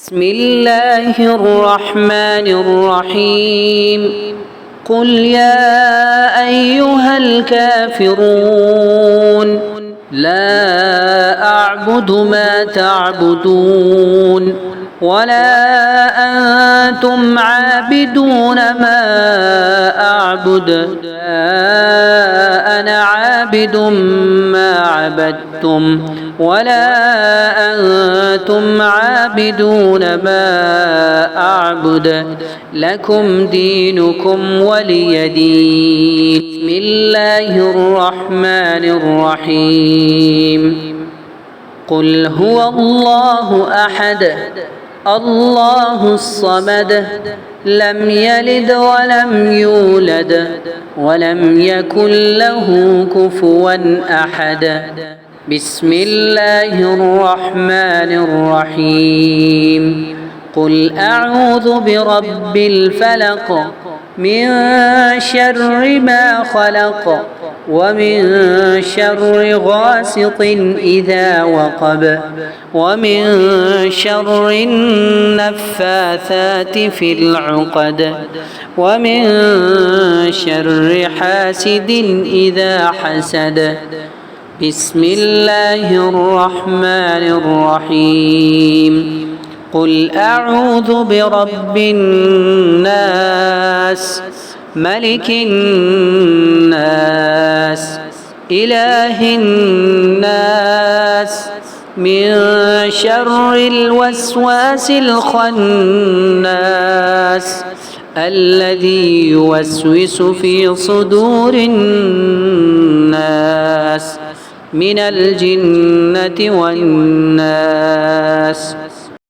بسم الله الرحمن الرحيم قل يا أيها الكافرون لا أعبد ما تعبدون ولا أنتم عابدون ما أعبد أنا عابد ما عبدتم ولا أنتم عابدون ما أعبد لكم دينكم ولي دين. بسم الله الرحمن الرحيم قل هو الله أحد الله الصمد لم يلد ولم يولد ولم يكن له كفوا أحد. بسم الله الرحمن الرحيم قل أعوذ برب الفلق من شر ما خلق ومن شر غاسق إذا وقب ومن شر النفاثات في العقد ومن شر حاسد إذا حسد. بسم الله الرحمن الرحيم قل أعوذ برب الناس ملك الناس إله الناس من شر الوسواس الخناس الذي يوسوس في صدور الناس من الجنة والناس.